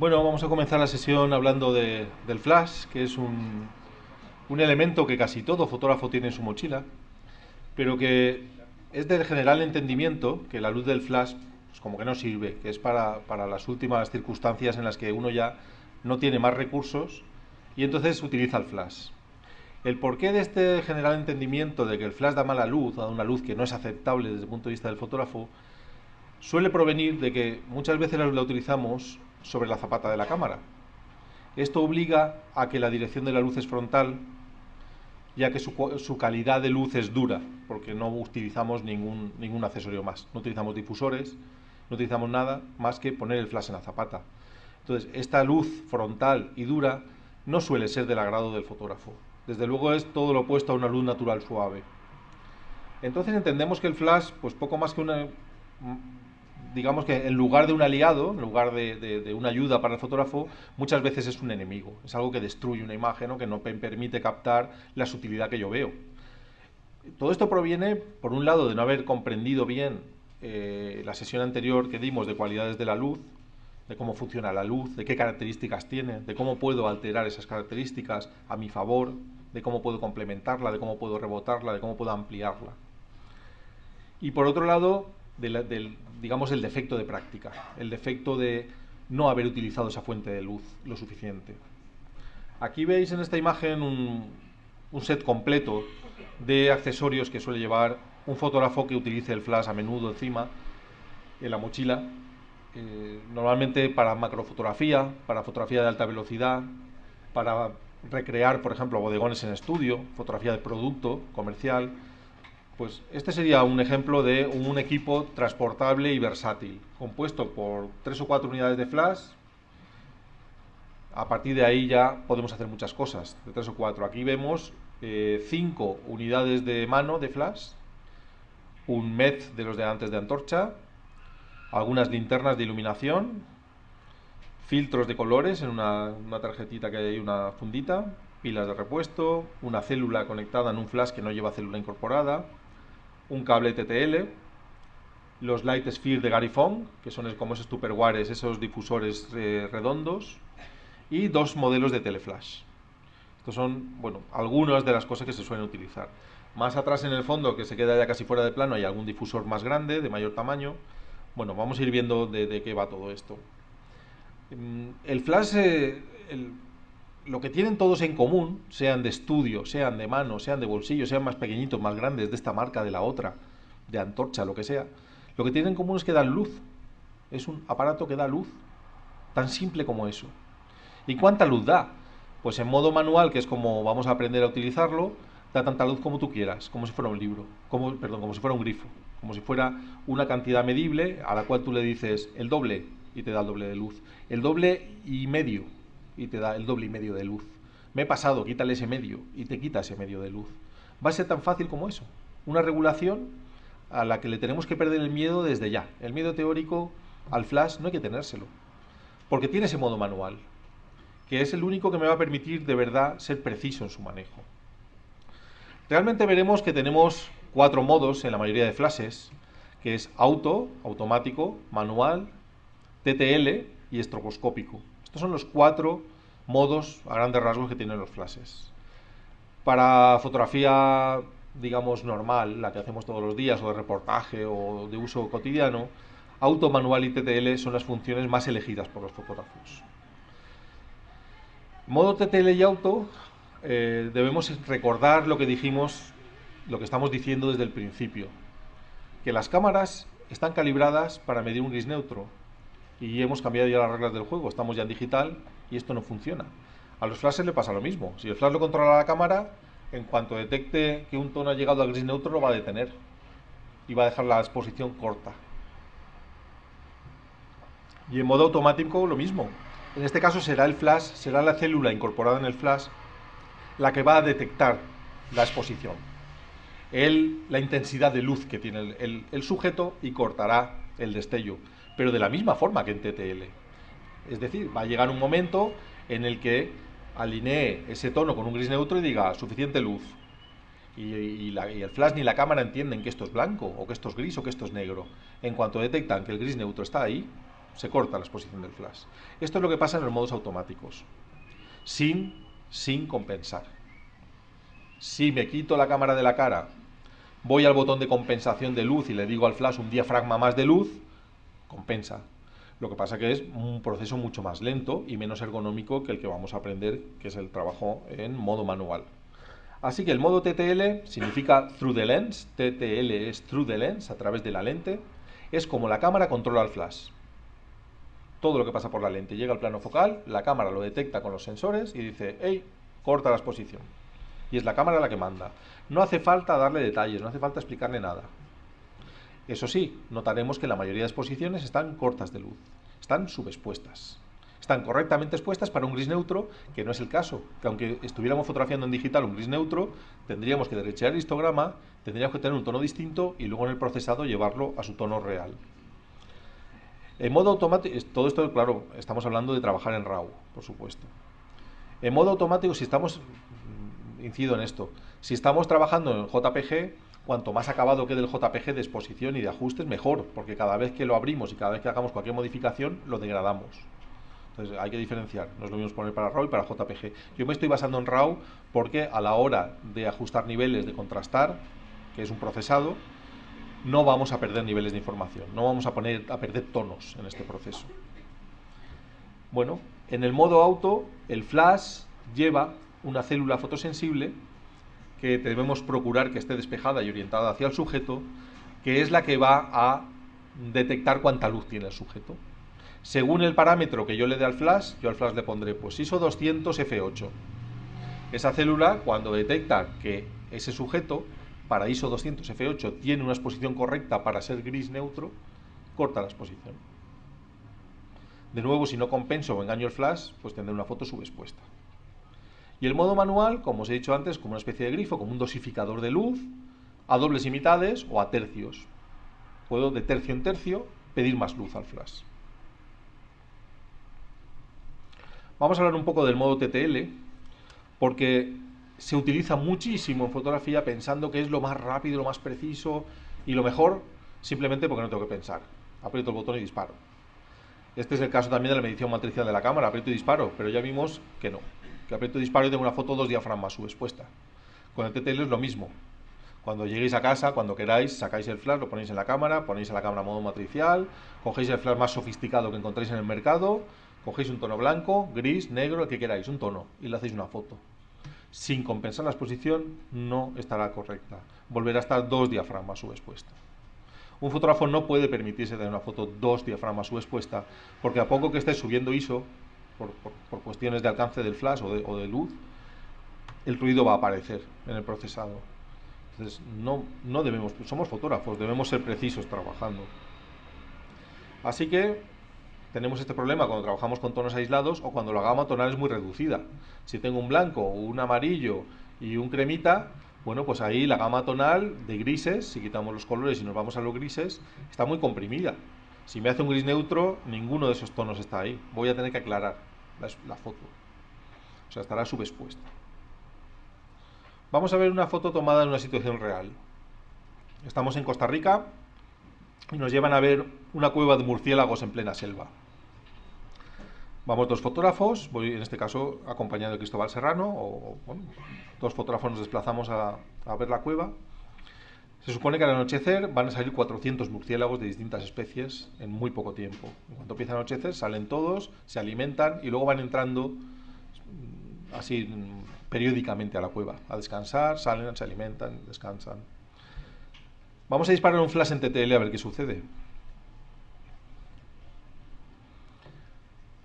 Bueno, vamos a comenzar la sesión hablando del flash, que es un elemento que casi todo fotógrafo tiene en su mochila, pero que es del general entendimiento que la luz del flash pues como que no sirve, que es para las últimas circunstancias en las que uno ya no tiene más recursos y entonces utiliza el flash. El porqué de este general entendimiento de que el flash da mala luz, da una luz que no es aceptable desde el punto de vista del fotógrafo, suele provenir de que muchas veces la utilizamos sobre la zapata de la cámara. Esto obliga a que la dirección de la luz es frontal, ya que su calidad de luz es dura, porque no utilizamos ningún accesorio más. No utilizamos difusores, no utilizamos nada más que poner el flash en la zapata. Entonces, esta luz frontal y dura no suele ser del agrado del fotógrafo. Desde luego es todo lo opuesto a una luz natural suave. Entonces entendemos que el flash, pues poco más que digamos que en lugar de un aliado, en lugar de una ayuda para el fotógrafo, muchas veces es un enemigo. Es algo que destruye una imagen o que no permite captar la sutilidad que yo veo. Todo esto proviene, por un lado, de no haber comprendido bien la sesión anterior que dimos de cualidades de la luz, de cómo funciona la luz, de qué características tiene, de cómo puedo alterar esas características a mi favor, de cómo puedo complementarla, de cómo puedo rebotarla, de cómo puedo ampliarla. Y por otro lado, digamos el defecto de práctica, el defecto de no haber utilizado esa fuente de luz lo suficiente. Aquí veis en esta imagen un set completo de accesorios que suele llevar un fotógrafo que utilice el flash a menudo encima, en la mochila, normalmente para macrofotografía, para fotografía de alta velocidad, para recrear, por ejemplo, bodegones en estudio, fotografía de producto comercial. Pues este sería un ejemplo de un equipo transportable y versátil, compuesto por 3 o 4 unidades de flash. A partir de ahí ya podemos hacer muchas cosas, de 3 o 4. Aquí vemos 5 unidades de mano de flash, un MED de los de antes de antorcha, algunas linternas de iluminación, filtros de colores en una tarjetita que hay ahí, una fundita, pilas de repuesto, una célula conectada en un flash que no lleva célula incorporada, un cable TTL, los Light Sphere de Gary Fong, que son como esos tupperwares, esos difusores redondos, y 2 modelos de teleflash. Estos son, bueno, algunas de las cosas que se suelen utilizar. Más atrás en el fondo, que se queda ya casi fuera de plano, hay algún difusor más grande, de mayor tamaño. Bueno, vamos a ir viendo de qué va todo esto. El flash, lo que tienen todos en común, sean de estudio, sean de mano, sean de bolsillo, sean más pequeñitos, más grandes, de esta marca, de la otra, de antorcha, lo que sea, lo que tienen en común es que dan luz. Es un aparato que da luz, tan simple como eso. ¿Y cuánta luz da? Pues en modo manual, que es como vamos a aprender a utilizarlo, da tanta luz como tú quieras, como si fuera un libro, como si fuera un grifo, como si fuera una cantidad medible a la cual tú le dices el doble y te da el doble de luz, el doble y medio y te da el doble y medio de luz. Me he pasado, quítale ese medio y te quita ese medio de luz. Va a ser tan fácil como eso. Una regulación a la que le tenemos que perder el miedo desde ya. El miedo teórico al flash no hay que tenérselo, porque tiene ese modo manual, que es el único que me va a permitir de verdad ser preciso en su manejo. Realmente veremos que tenemos 4 modos en la mayoría de flashes, que es auto, automático, manual, TTL y estroboscópico. Estos son los 4 modos a grandes rasgos que tienen los flashes. Para fotografía, digamos, normal, la que hacemos todos los días, o de reportaje o de uso cotidiano, auto, manual y TTL son las funciones más elegidas por los fotógrafos. Modo TTL y auto, debemos recordar lo que dijimos, lo que estamos diciendo desde el principio, que las cámaras están calibradas para medir un gris neutro y hemos cambiado ya las reglas del juego, estamos ya en digital y esto no funciona. A los flashes le pasa lo mismo. Si el flash lo controla la cámara, en cuanto detecte que un tono ha llegado al gris neutro lo va a detener y va a dejar la exposición corta. Y en modo automático lo mismo. En este caso será el flash, será la célula incorporada en el flash la que va a detectar la exposición, la intensidad de luz que tiene el sujeto y cortará el destello, pero de la misma forma que en TTL. Es decir, va a llegar un momento en el que alinee ese tono con un gris neutro y diga suficiente luz. Y el flash ni la cámara entienden que esto es blanco, o que esto es gris, o que esto es negro. En cuanto detectan que el gris neutro está ahí, se corta la exposición del flash. Esto es lo que pasa en los modos automáticos, sin compensar. Si me quito la cámara de la cara, voy al botón de compensación de luz y le digo al flash un diafragma más de luz, compensa. Lo que pasa que es un proceso mucho más lento y menos ergonómico que el que vamos a aprender, que es el trabajo en modo manual. Así que el modo TTL significa Through the Lens, TTL es Through the Lens, a través de la lente, es como la cámara controla el flash. Todo lo que pasa por la lente llega al plano focal, la cámara lo detecta con los sensores y dice, hey, corta la exposición. Y es la cámara la que manda. No hace falta darle detalles, no hace falta explicarle nada. Eso sí, notaremos que la mayoría de exposiciones están cortas de luz, están subexpuestas. Están correctamente expuestas para un gris neutro, que no es el caso, que aunque estuviéramos fotografiando en digital un gris neutro, tendríamos que derechear el histograma, tendríamos que tener un tono distinto y luego en el procesado llevarlo a su tono real. En modo automático, todo esto, claro, estamos hablando de trabajar en RAW, por supuesto. En modo automático, si estamos, incido en esto, si estamos trabajando en JPG, cuanto más acabado quede el JPG de exposición y de ajustes, mejor, porque cada vez que lo abrimos y cada vez que hagamos cualquier modificación, lo degradamos. Entonces hay que diferenciar, no es lo mismo poner para RAW y para JPG. Yo me estoy basando en RAW porque a la hora de ajustar niveles, de contrastar, que es un procesado, no vamos a perder niveles de información, no vamos a perder tonos en este proceso. Bueno, en el modo auto, el flash lleva una célula fotosensible que debemos procurar que esté despejada y orientada hacia el sujeto, que es la que va a detectar cuánta luz tiene el sujeto. Según el parámetro que yo le dé al flash, yo al flash le pondré pues ISO 200 f8. Esa célula, cuando detecta que ese sujeto para ISO 200 f8 tiene una exposición correcta para ser gris neutro, corta la exposición. De nuevo, si no compenso o engaño el flash, pues tendré una foto subexpuesta. Y el modo manual, como os he dicho antes, como una especie de grifo, como un dosificador de luz, a dobles y mitades o a tercios. Puedo de tercio en tercio pedir más luz al flash. Vamos a hablar un poco del modo TTL, porque se utiliza muchísimo en fotografía pensando que es lo más rápido, lo más preciso y lo mejor, simplemente porque no tengo que pensar. Aprieto el botón y disparo. Este es el caso también de la medición matricial de la cámara, aprieto y disparo, pero ya vimos que no. Que aprieto y disparo y tengo una foto 2 diafragmas subexpuesta. Con el TTL es lo mismo. Cuando lleguéis a casa, cuando queráis, sacáis el flash, lo ponéis en la cámara, ponéis a la cámara modo matricial, cogéis el flash más sofisticado que encontréis en el mercado, cogéis un tono blanco, gris, negro, el que queráis, un tono, y le hacéis una foto. Sin compensar la exposición, no estará correcta. Volverá a estar 2 diafragmas subexpuesta. Un fotógrafo no puede permitirse tener una foto 2 diafragmas subexpuesta, porque a poco que esté subiendo ISO, por cuestiones de alcance del flash o de luz, el ruido va a aparecer en el procesado. Entonces, no debemos, somos fotógrafos, debemos ser precisos trabajando. Así que tenemos este problema cuando trabajamos con tonos aislados o cuando la gama tonal es muy reducida. Si tengo un blanco, un amarillo y un cremita, bueno, pues ahí la gama tonal de grises, si quitamos los colores y nos vamos a los grises, está muy comprimida. Si me hace un gris neutro, ninguno de esos tonos está ahí. Voy a tener que aclarar la foto. O sea, estará subexpuesta. Vamos a ver una foto tomada en una situación real. Estamos en Costa Rica y nos llevan a ver una cueva de murciélagos en plena selva. Vamos 2 fotógrafos, voy en este caso acompañado de Cristóbal Serrano, bueno, 2 fotógrafos nos desplazamos a ver la cueva. Se supone que al anochecer van a salir 400 murciélagos de distintas especies en muy poco tiempo. En cuanto empieza a anochecer salen todos, se alimentan y luego van entrando así periódicamente a la cueva, a descansar, salen, se alimentan, descansan. Vamos a disparar un flash en TTL a ver qué sucede.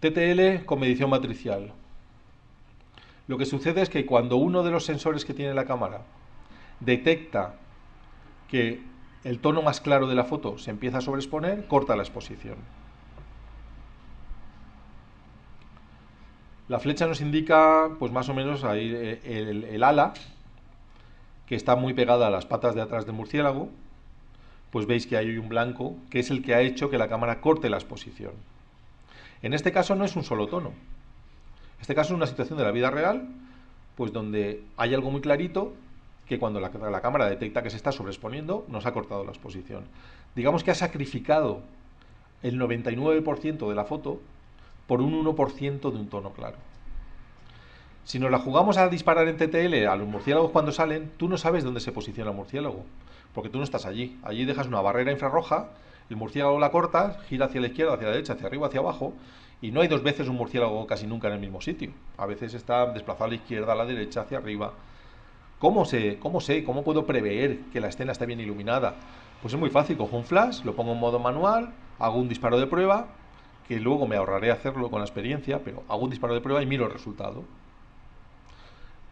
TTL con medición matricial. Lo que sucede es que cuando uno de los sensores que tiene la cámara detecta que el tono más claro de la foto se empieza a sobreexponer, corta la exposición. La flecha nos indica, pues más o menos, ahí el ala, que está muy pegada a las patas de atrás del murciélago. Pues veis que hay un blanco, que es el que ha hecho que la cámara corte la exposición. En este caso no es un solo tono. En este caso es una situación de la vida real, pues donde hay algo muy clarito, que cuando la cámara detecta que se está sobreexponiendo, nos ha cortado la exposición. Digamos que ha sacrificado el 99% de la foto por un 1% de un tono claro. Si nos la jugamos a disparar en TTL a los murciélagos cuando salen, tú no sabes dónde se posiciona el murciélago, porque tú no estás allí. Allí dejas una barrera infrarroja, el murciélago la corta, gira hacia la izquierda, hacia la derecha, hacia arriba, hacia abajo, y no hay dos veces un murciélago casi nunca en el mismo sitio. A veces está desplazado a la izquierda, a la derecha, hacia arriba. ¿Cómo puedo prever que la escena está bien iluminada? Pues es muy fácil, cojo un flash, lo pongo en modo manual, hago un disparo de prueba, que luego me ahorraré hacerlo con la experiencia, pero hago un disparo de prueba y miro el resultado.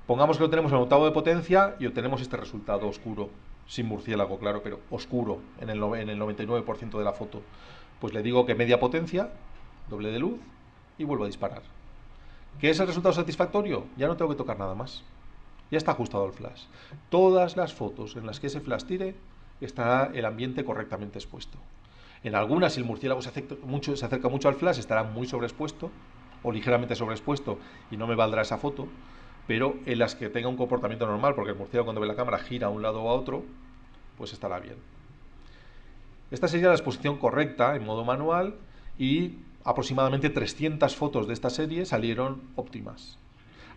Pongamos que lo tenemos en octavo de potencia y obtenemos este resultado oscuro, sin murciélago, claro, pero oscuro en el 99% de la foto. Pues le digo que media potencia, doble de luz y vuelvo a disparar. ¿Qué es el resultado satisfactorio? Ya no tengo que tocar nada más. Ya está ajustado el flash. Todas las fotos en las que ese flash tire estará el ambiente correctamente expuesto. En algunas, si el murciélago se acerca mucho al flash, estará muy sobreexpuesto o ligeramente sobreexpuesto y no me valdrá esa foto. Pero en las que tenga un comportamiento normal, porque el murciélago cuando ve la cámara gira a un lado o a otro, pues estará bien. Esta sería la exposición correcta en modo manual y aproximadamente 300 fotos de esta serie salieron óptimas.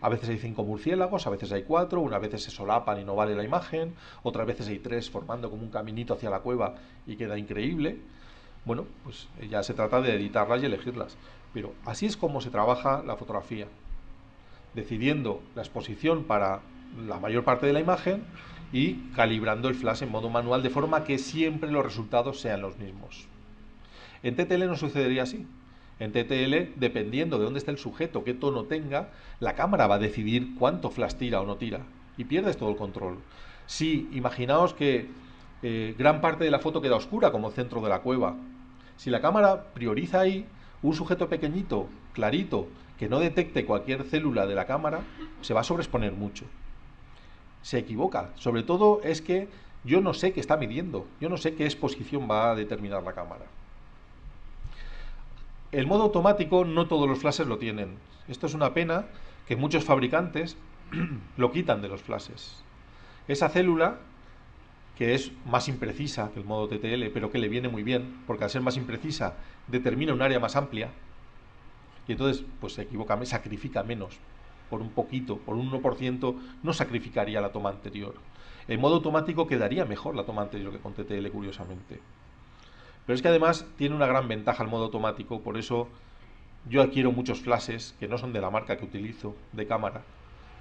A veces hay 5 murciélagos, a veces hay 4, unas veces se solapan y no vale la imagen, otras veces hay 3 formando como un caminito hacia la cueva y queda increíble. Bueno, pues ya se trata de editarlas y elegirlas. Pero así es como se trabaja la fotografía, decidiendo la exposición para la mayor parte de la imagen y calibrando el flash en modo manual de forma que siempre los resultados sean los mismos. En TTL no sucedería así. En TTL, dependiendo de dónde esté el sujeto, qué tono tenga, la cámara va a decidir cuánto flash tira o no tira y pierdes todo el control. Si imaginaos que gran parte de la foto queda oscura como centro de la cueva, si la cámara prioriza ahí un sujeto pequeñito, clarito, que no detecte cualquier célula de la cámara, se va a sobreexponer mucho. Se equivoca. Sobre todo es que yo no sé qué está midiendo, yo no sé qué exposición va a determinar la cámara. El modo automático no todos los flashes lo tienen. Esto es una pena que muchos fabricantes lo quitan de los flashes. Esa célula, que es más imprecisa que el modo TTL, pero que le viene muy bien, porque al ser más imprecisa determina un área más amplia, y entonces pues se equivoca, sacrifica menos, por un poquito, por un 1%, no sacrificaría la toma anterior. En modo automático quedaría mejor la toma anterior que con TTL, curiosamente. Pero es que además tiene una gran ventaja el modo automático, por eso yo adquiero muchos flashes que no son de la marca que utilizo, de cámara,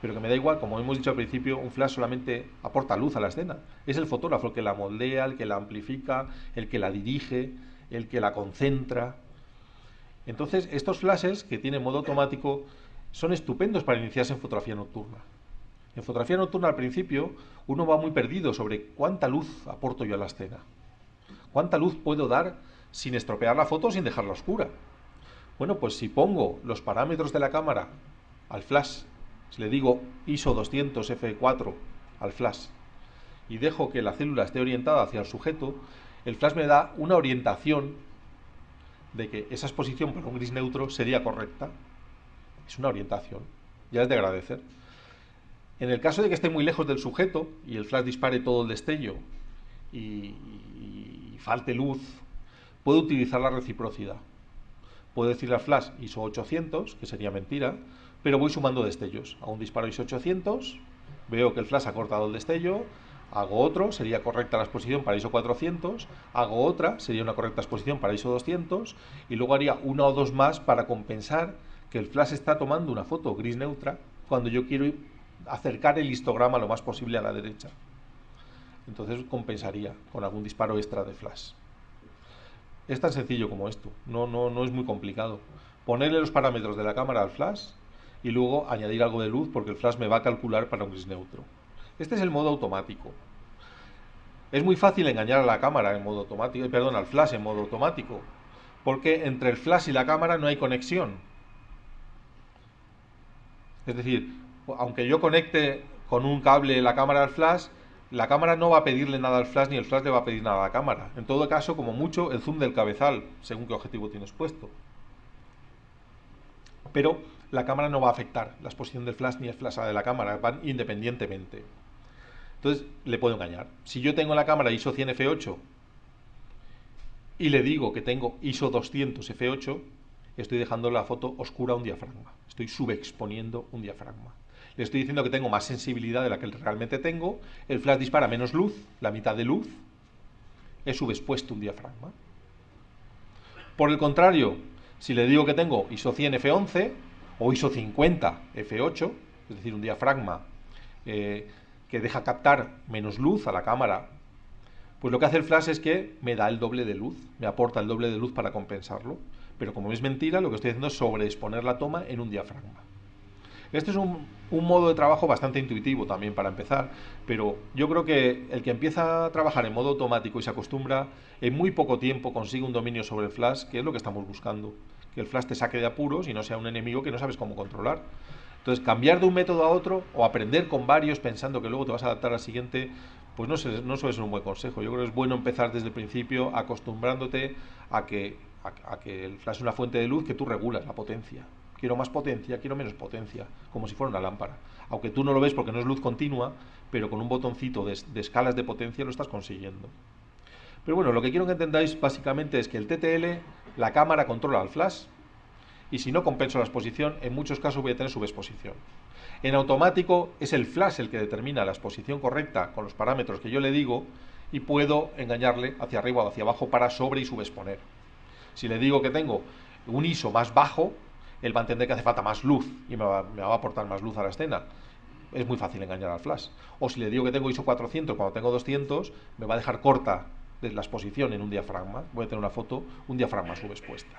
pero que me da igual, como hemos dicho al principio, un flash solamente aporta luz a la escena. Es el fotógrafo el que la moldea, el que la amplifica, el que la dirige, el que la concentra. Entonces, estos flashes que tienen modo automático son estupendos para iniciarse en fotografía nocturna. En fotografía nocturna al principio uno va muy perdido sobre cuánta luz aporto yo a la escena. ¿Cuánta luz puedo dar sin estropear la foto, sin dejarla oscura? Bueno, pues si pongo los parámetros de la cámara al flash, si le digo ISO 200 f4 al flash y dejo que la célula esté orientada hacia el sujeto, el flash me da una orientación de que esa exposición para un gris neutro sería correcta. Es una orientación, ya es de agradecer. En el caso de que esté muy lejos del sujeto y el flash dispare todo el destello y falte luz, puedo utilizar la reciprocidad. Puedo decirle al flash ISO 800, que sería mentira, pero voy sumando destellos. Hago un disparo ISO 800, veo que el flash ha cortado el destello, hago otro, sería correcta la exposición para ISO 400, hago otra, sería una correcta exposición para ISO 200, y luego haría una o dos más para compensar que el flash está tomando una foto gris neutra cuando yo quiero acercar el histograma lo más posible a la derecha. Entonces compensaría con algún disparo extra de flash. Es tan sencillo como esto, no es muy complicado. Ponerle los parámetros de la cámara al flash y luego añadir algo de luz porque el flash me va a calcular para un gris neutro. Este es el modo automático. Es muy fácil engañar a la cámara en modo automático, perdón, al flash en modo automático, porque entre el flash y la cámara no hay conexión. Es decir, aunque yo conecte con un cable la cámara al flash, la cámara no va a pedirle nada al flash ni el flash le va a pedir nada a la cámara. En todo caso, como mucho, el zoom del cabezal, según qué objetivo tienes puesto. Pero la cámara no va a afectar la exposición del flash ni el flash de la cámara, van independientemente. Entonces, le puedo engañar. Si yo tengo en la cámara ISO 100 f8 y le digo que tengo ISO 200 f8, estoy dejando la foto oscura a un diafragma. Estoy subexponiendo un diafragma. Le estoy diciendo que tengo más sensibilidad de la que realmente tengo. El flash dispara menos luz, la mitad de luz. He subexpuesto un diafragma. Por el contrario, si le digo que tengo ISO 100 f11 o ISO 50 f8, es decir, un diafragma que deja captar menos luz a la cámara, pues lo que hace el flash es que me da el doble de luz, me aporta el doble de luz para compensarlo. Pero como es mentira, lo que estoy haciendo es sobreexponer la toma en un diafragma. Este es un modo de trabajo bastante intuitivo también para empezar, pero yo creo que el que empieza a trabajar en modo automático y se acostumbra, en muy poco tiempo consigue un dominio sobre el flash, que es lo que estamos buscando. Que el flash te saque de apuros y no sea un enemigo que no sabes cómo controlar. Entonces, cambiar de un método a otro o aprender con varios pensando que luego te vas a adaptar al siguiente, pues no suele ser un buen consejo. Yo creo que es bueno empezar desde el principio acostumbrándote a que el flash es una fuente de luz que tú regulas la potencia. Quiero más potencia, quiero menos potencia, como si fuera una lámpara. Aunque tú no lo ves porque no es luz continua, pero con un botoncito de escalas de potencia lo estás consiguiendo. Pero bueno, lo que quiero que entendáis básicamente es que el TTL, la cámara controla al flash, y si no compenso la exposición, en muchos casos voy a tener subexposición. En automático es el flash el que determina la exposición correcta con los parámetros que yo le digo y puedo engañarle hacia arriba o hacia abajo para sobre y subexponer. Si le digo que tengo un ISO más bajo, él va a entender que hace falta más luz y me va a aportar más luz a la escena. Es muy fácil engañar al flash. O si le digo que tengo ISO 400 cuando tengo 200, me va a dejar corta la exposición en un diafragma. Voy a tener una foto, un diafragma subexpuesta.